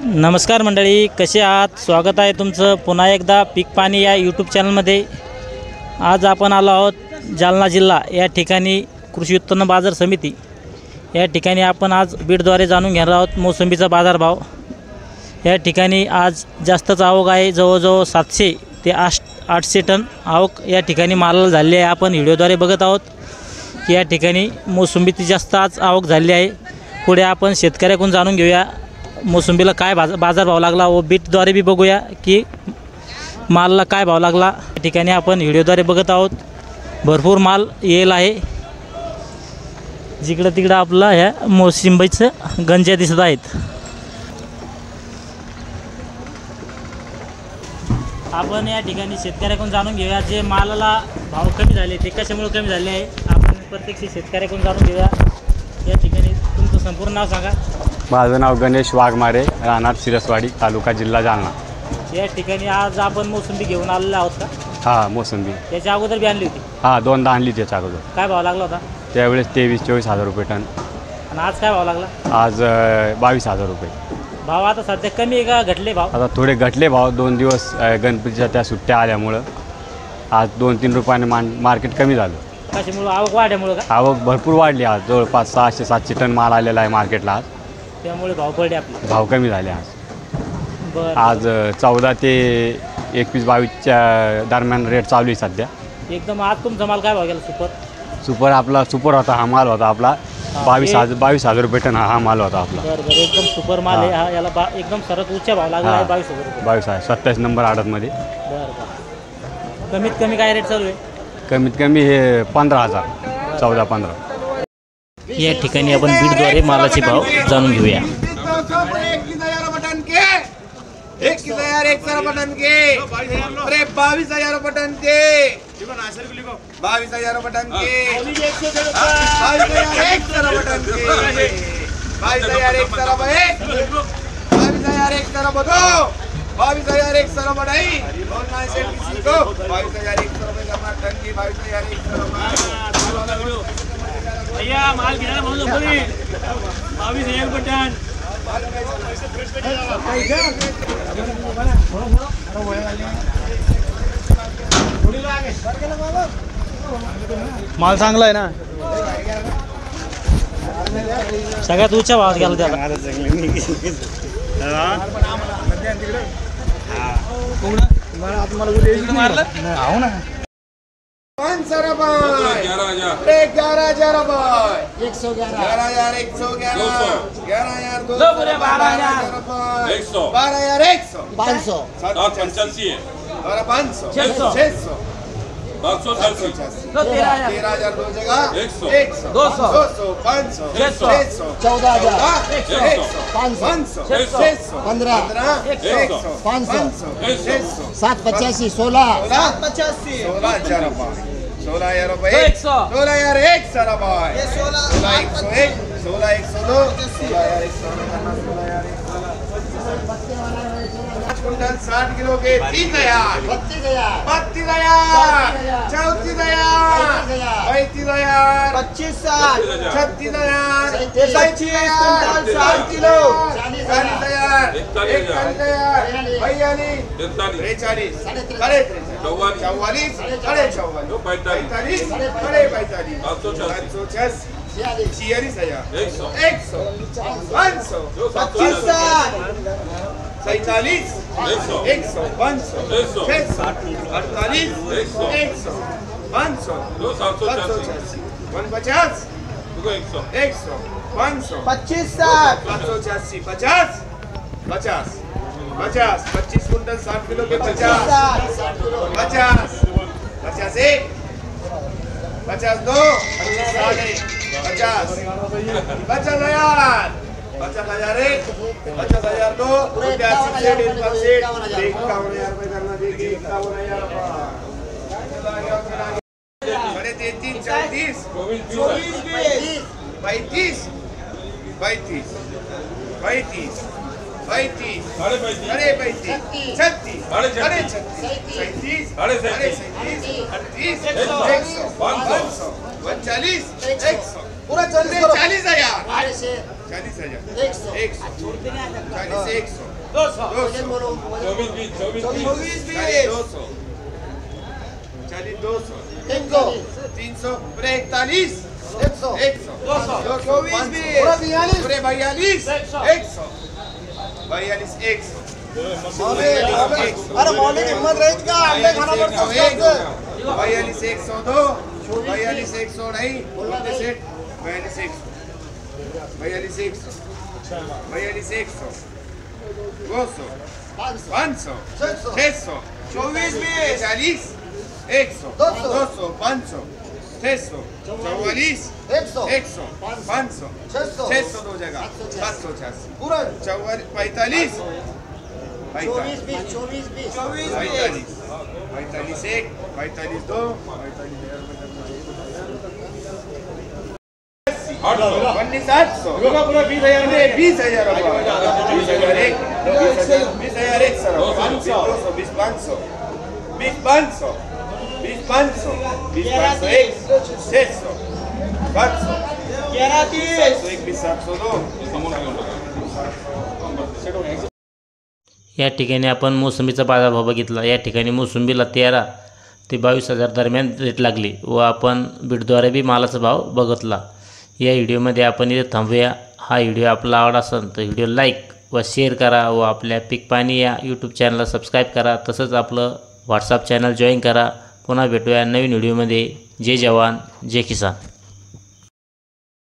नमस्कार मंडळी, कसे आहात? स्वागत आहे तुमचं पुन्हा एकदा पीक पाणी या यूट्यूब चॅनलमध्ये। आज आपण आलो आहोत जालना जिल्हा या ठिकाणी कृषी उत्पन्न बाजार समिती या ठिकाणी आपण आज बीडद्वारे जाणून घेणार आहोत मोसंबीचा बाजारभाव। या ठिकाणी आज जास्तच आवक आहे, जवळजवळ 700 ते 800 टन आवक या ठिकाणी मालाला झाली आहे। आपण व्हिडिओद्वारे बघत आहोत की या ठिकाणी मोसंबीची जास्त आज आवक झाली आहे। पुढे आपण शेतकऱ्याकडून जाणून घेऊया मोसंबीला काय बाजारभाव लागला व बीटद्वारे बी बघूया की मालला काय भाव लागला। या ठिकाणी आपण व्हिडिओद्वारे बघत आहोत, भरपूर माल येईल आहे। जिकडं तिकडं आपला ह्या मोसंबीचं गंज्या दिसत आहेत। आपण या ठिकाणी शेतकऱ्याकडून जाणून घेऊया जे मालाला भाव कमी झाले ते कशामुळे कमी झाले आहे। आपण प्रत्यक्ष शेतकऱ्याकडून जाणून घेऊया। या ठिकाणी तुमचं संपूर्ण नाव सांगा। माझं नाव गणेश वाघमारे, राहणार सिरसवाडी, तालुका जिल्हा जालना। या ठिकाणी आज आपण मोसंबी घेऊन आलेलो आहोत का? हां, मोसंबी त्याच्या अगोदर बी आणली होती? हां, दोनदा आणली त्याच्या अगोदर। काय भाव लागला होता त्यावेळेस 23-24 हजार रुपये टन। आणि आज काय भाव लागला? आज 22 हजार रुपये। भाव आता सध्या कमी आहे का घटले भाव? आता थोडे घटले भाव, 2 दिवस गणपतीच्या त्या सुट्ट्या आल्यामुळं आज 2-3 रुपयाने मार्केट कमी झालं। कशामुळं? आवक वाढल्यामुळं का? आवक भरपूर वाढली, आज जवळपास 600-700 टन माल आलेला आहे मार्केटला आज, त्यामुळे भाव पडले आपले, भाव कमी झाले आज। बरं, आज 14 ते 21-22च्या दरम्यान रेट चालू आहे सध्या एकदम। आज तुमचा माल काय भाव गेला? सुपर होता, हा माल होता आपला 22 हजार रुपये टन हा माल होता आपला। बरं, एकदम सुपर माल आहे हा। याला एकदम सरत उच्च भाव लागला आहे, 22 हजार रुपये। 22 आहे, 27 नंबर आडतमध्ये। बरं, कमीत कमी काय रेट चालू आहे? कमीत कमी हे 15,000, 14-15। या ठिकाणी आपण बीडद्वारे मालाचे भाव जाणून घेऊया। 21,000 बटन के 21,000 बटन के, अरे 22,000 बटन के, 22,000 बटन के, 22,000 बटन के, 22,000 भाई, 22,000 बदो, 22,000 बढ़ाई, 22,000 में जमा टन की 22,000 भैया माल गिरा बहुत ऊपरी 22,000 बटन। माल चांगला आहे ना, सगळ्यात उच्च भावात गेला त्याला। हो ना 11,000 11,000 11,000 12,000 13,000 दो जगह 100 200 500 600 14,000 500 600 15 500 785 16 16,000 16,000 रुपये 16,000 16,101 क्विंटल 60 किलो के 30,000 32,000 34,000 35,000 25,000 36,000 37,000 60 किलो 40,000 41,000 42 43 44 44 45 45 46,000 100 500 47 500 600 500 48 100 500 150 100 500 585 50 25 क्विंटल 60 किलो के 50 एक 50 दो 50 50,000 50,000 एक 50,000 दो 51,000 रुपये करना देखिए 51,000 बड़े 33 34 35 35 साढ़े 35 36 साढ़े 36 37 साढ़े 37 38 100 500 40 100 पूरा 40,000 40,000 एक सौ 100 40 100 वजन बोलो 40 200 40 200 300 पूरे 41 100 100 200 पूरा 42 पूरे 42 100 42 100 अरे मौलिक हिम्मत रही का अंडे खाना पड़ता है 42 102 42 100 नहीं बोलते सेठ 42 100 42 100 42 100 200 500 600 24 40 100 200 500 600 44 100 500 600 दो जगह 786 पूरा 45 24 20 24 20 45 45 एक 45 दो 19 800 पूरा 20,000 20,000 20,000 एक 20,000 एक सर 500 20 500 20 500 20 500 20 500 एक 600 500 700 एक 20 702 या ठिकाणी आपण मोसंबीचा बाजारभाव बघितला। या ठिकाणी मोसंबीला 13 ते 22,000 दरम्यान रेट लागली व आपण बीडद्वारे बी मालाचा भाव बघितला। या व्हिडिओमध्ये आपण इथे थांबूया। हा व्हिडिओ आपला आवडला असेल तर व्हिडिओ लाईक व शेअर करा व आपल्या पीक पाणी या यूट्यूब चॅनलला सबस्क्राईब करा। तसंच आपलं व्हॉट्सअप चॅनल जॉईन करा। पुन्हा भेटूया नवीन व्हिडिओमध्ये। जय जवान जय किसान।